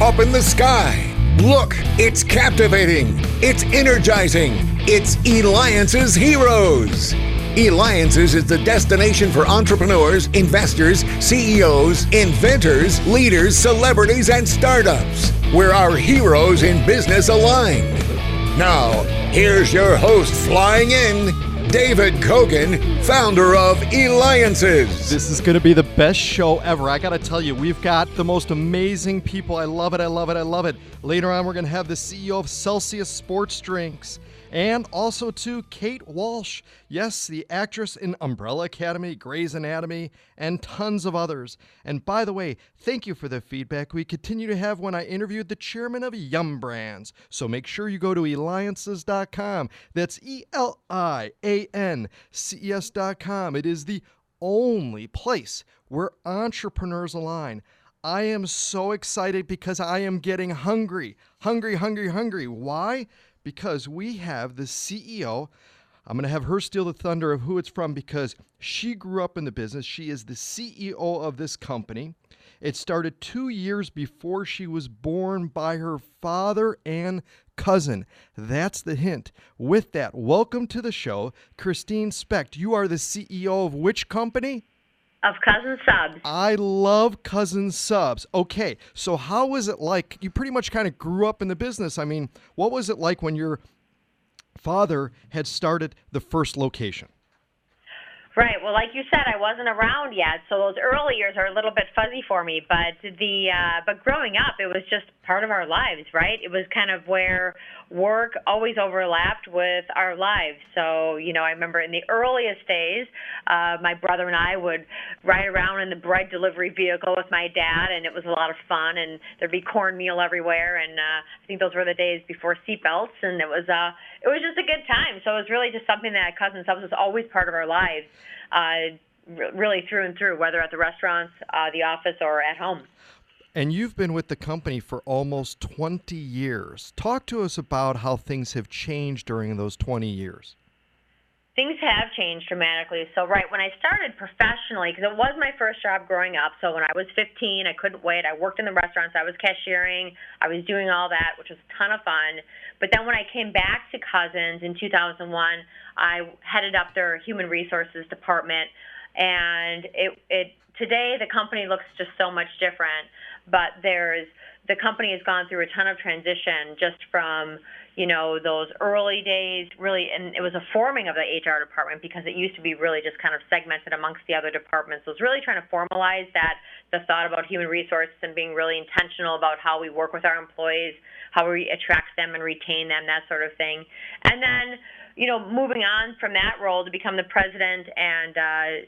up in the sky. Look, it's captivating. It's energizing. It's Eliances Heroes. Eliances is the destination for entrepreneurs, investors, CEOs, inventors, leaders, celebrities, and startups, where our heroes in business align. Now, here's your host flying in, David Cogan, founder of Eliances. This is going to be the best show ever. I got to tell you, we've got the most amazing people. I love it, I love it, I love it. Later on, we're going to have the CEO of Celsius Sports Drinks. And also to Kate Walsh, yes, the actress in Umbrella Academy, Grey's Anatomy, and tons of others. And by the way, thank you for the feedback we continue to have when I interviewed the chairman of Yum Brands. So make sure you go to Eliances.com. That's Eliances.com. It is the only place where entrepreneurs align. I am so excited because I am getting hungry. Why? Because we have the CEO. I'm going to have her steal the thunder of who it's from because she grew up in the business. She is the CEO of this company. It started 2 years before she was born by her father and cousin. That's the hint. With that, welcome to the show, Christine Specht. You are the CEO of which company? Of Cousins Subs. I love Cousins Subs. Okay, so how was it like? You pretty much kind of grew up in the business. I mean, what was it like when your father had started the first location? Right. Well, like you said, I wasn't around yet, so those early years are a little bit fuzzy for me. But but growing up, it was just part of our lives, right? It was kind of where work always overlapped with our lives. So, I remember in the earliest days, my brother and I would ride around in the bread delivery vehicle with my dad, and it was a lot of fun. And there'd be cornmeal everywhere, and I think those were the days before seatbelts, and it was just a good time. So it was really just something that Cousins Subs was always part of our lives. Really through and through, whether at the restaurants, the office, or at home. And you've been with the company for almost 20 years. Talk to us about how things have changed during those 20 years. Things have changed dramatically. So, right, when I started professionally, because it was my first job growing up, so when I was 15, I couldn't wait. I worked in the restaurants. I was cashiering. I was doing all that, which was a ton of fun. But then when I came back to Cousins in 2001, I headed up their human resources department. And today the company looks just so much different. But the company has gone through a ton of transition just from those early days, really, and it was a forming of the HR department because it used to be really just kind of segmented amongst the other departments. So it was really trying to formalize the thought about human resources and being really intentional about how we work with our employees, how we attract them and retain them, that sort of thing. And then, moving on from that role to become the president and I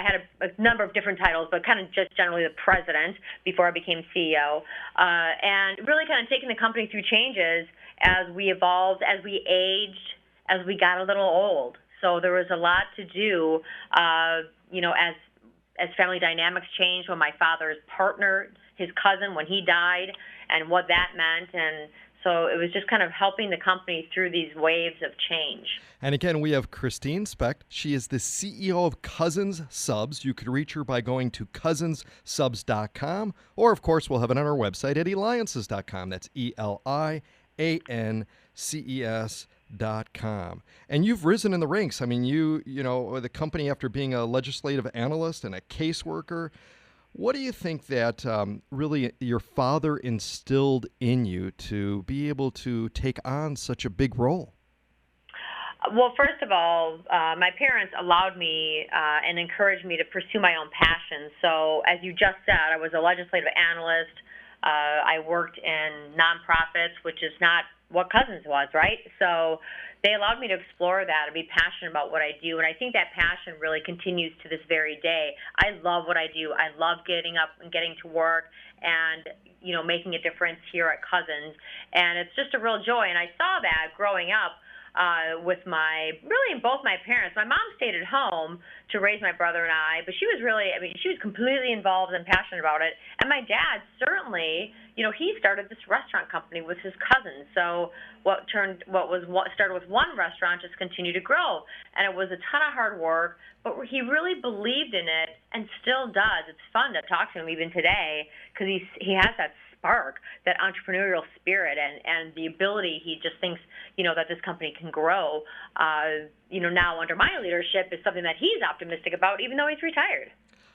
had a number of different titles, but kind of just generally the president before I became CEO, and really kind of taking the company through changes as we evolved, as we aged, as we got a little old. So there was a lot to do, as family dynamics changed when my father's partner, his cousin, when he died, and what that meant. And so it was just kind of helping the company through these waves of change. And again, we have Christine Specht. She is the CEO of Cousins Subs. You could reach her by going to cousinsubs.com, or of course, we'll have it on our website at Eliances.com. That's Eliances.com. And you've risen in the ranks. I mean, the company, after being a legislative analyst and a caseworker, what do you think that really your father instilled in you to be able to take on such a big role? Well, first of all, my parents allowed me and encouraged me to pursue my own passion. So as you just said, I was a legislative analyst. I worked in nonprofits, which is not what Cousins was, right? So they allowed me to explore that and be passionate about what I do. And I think that passion really continues to this very day. I love what I do. I love getting up and getting to work and, making a difference here at Cousins. And it's just a real joy. And I saw that growing up with both my parents. My mom stayed at home to raise my brother and I, but she was completely involved and passionate about it. And my dad certainly, he started this restaurant company with his cousin. So what started with one restaurant just continued to grow. And it was a ton of hard work, but he really believed in it and still does. It's fun to talk to him even today because he has that spark, that entrepreneurial spirit, and the ability he just thinks, that this company can grow, now under my leadership is something that he's optimistic about, even though he's retired.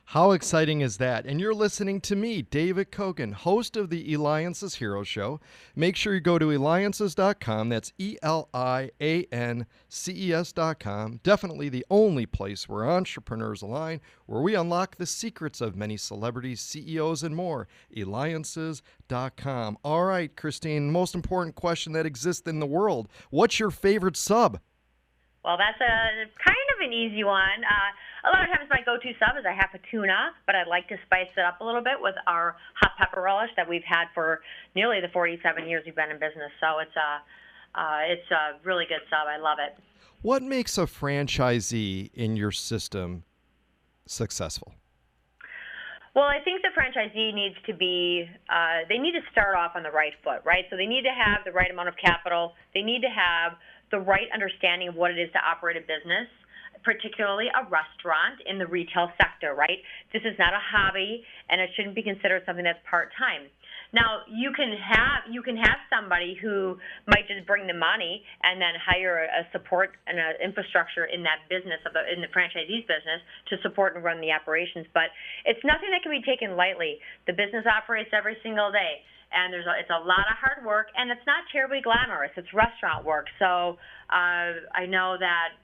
How exciting is that? And you're listening to me, David Cogan, host of the Eliances Heroes show. Make sure you go to Eliances.com. That's Eliances.com. Definitely the only place where entrepreneurs align, where we unlock the secrets of many celebrities, CEOs, and more. Eliances.com. All right, Christine, most important question that exists in the world. What's your favorite sub? Well, that's a kind of an easy one. A lot of times my go-to sub is I have a tuna, but I'd like to spice it up a little bit with our hot pepper relish that we've had for nearly the 47 years we've been in business. So it's a really good sub. I love it. What makes a franchisee in your system successful? Well, I think the franchisee needs to be, they need to start off on the right foot, right? So they need to have the right amount of capital. They need to have the right understanding of what it is to operate a business, particularly a restaurant in the retail sector, right? This is not a hobby, and it shouldn't be considered something that's part-time. Now, you can have somebody who might just bring the money and then hire a support and an infrastructure in that business, in the franchisee's business, to support and run the operations. But it's nothing that can be taken lightly. The business operates every single day, and it's a lot of hard work, and it's not terribly glamorous. It's restaurant work. So I know that,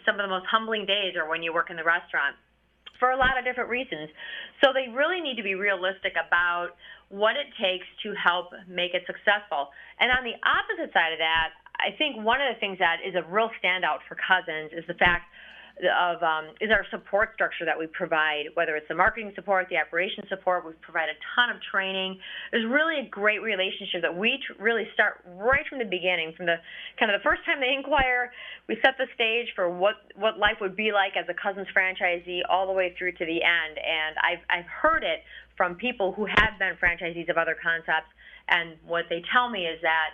some of the most humbling days are when you work in the restaurant, for a lot of different reasons. So they really need to be realistic about what it takes to help make it successful. And on the opposite side of that, I think one of the things that is a real standout for Cousins is the fact of is our support structure that we provide, whether it's the marketing support, the operations support. We provide a ton of training. There's really a great relationship that we really start right from the beginning, from the kind of the first time they inquire. We set the stage for what life would be like as a Cousins franchisee all the way through to the end. And I've heard it from people who have been franchisees of other concepts, and what they tell me is that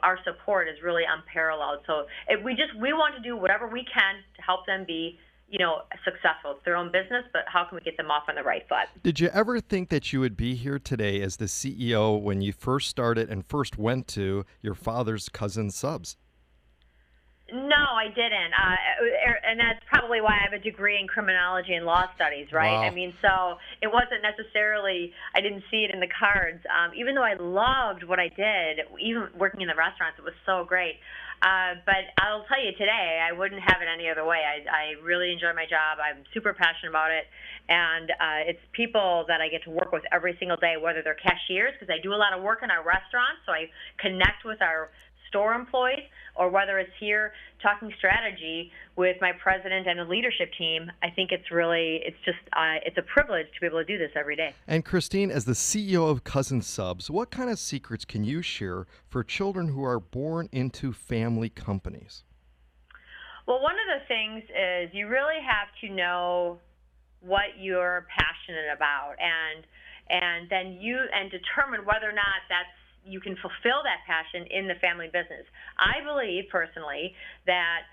our support is really unparalleled. So we want to do whatever we can to help them be, successful. It's their own business, but how can we get them off on the right foot? Did you ever think that you would be here today as the CEO when you first started and first went to your father's Cousins Subs? No, I didn't. And that's probably why I have a degree in criminology and law studies, right? Wow. I mean, so it wasn't necessarily, I didn't see it in the cards. Even though I loved what I did, even working in the restaurants, it was so great. But I'll tell you today, I wouldn't have it any other way. I really enjoy my job. I'm super passionate about it. And it's people that I get to work with every single day, whether they're cashiers, because I do a lot of work in our restaurants, so I connect with our store employees, or whether it's here talking strategy with my president and a leadership team. I think it's a privilege to be able to do this every day. And Christine, as the CEO of Cousins Subs, what kind of secrets can you share for children who are born into family companies? Well, one of the things is you really have to know what you're passionate about, and then determine whether or not you can fulfill that passion in the family business. I believe personally that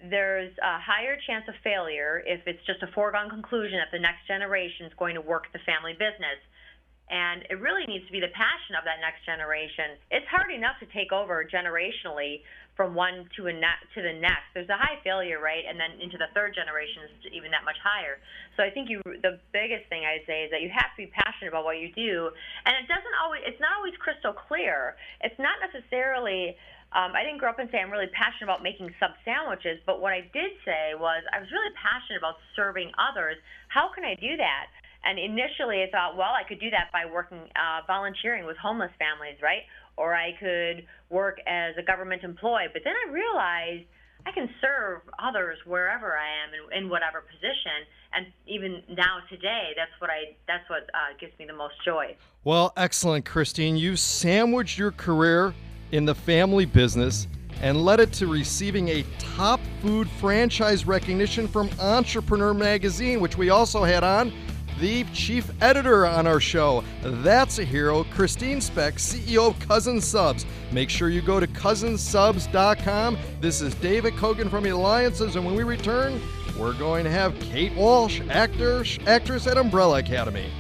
there's a higher chance of failure if it's just a foregone conclusion that the next generation is going to work the family business. And it really needs to be the passion of that next generation. It's hard enough to take over generationally from one to the next. There's a high failure rate, and then into the third generation is even that much higher. So I think the biggest thing I'd say is that you have to be passionate about what you do, and it's not always crystal clear. It's not necessarily. I didn't grow up and say I'm really passionate about making sub sandwiches, but what I did say was I was really passionate about serving others. How can I do that? And initially I thought, well, I could do that by working, volunteering with homeless families, right? Or I could work as a government employee. But then I realized I can serve others wherever I am in whatever position. And even now today, that's what gives me the most joy. Well, excellent, Christine. You sandwiched your career in the family business and led it to receiving a top food franchise recognition from Entrepreneur Magazine, which we also had on the chief editor on our show. That's a hero, Christine Specht, CEO of Cousins Subs. Make sure you go to Cousinsubs.com. This is David Cogan from Eliances, and when we return, we're going to have Kate Walsh, actress at Umbrella Academy.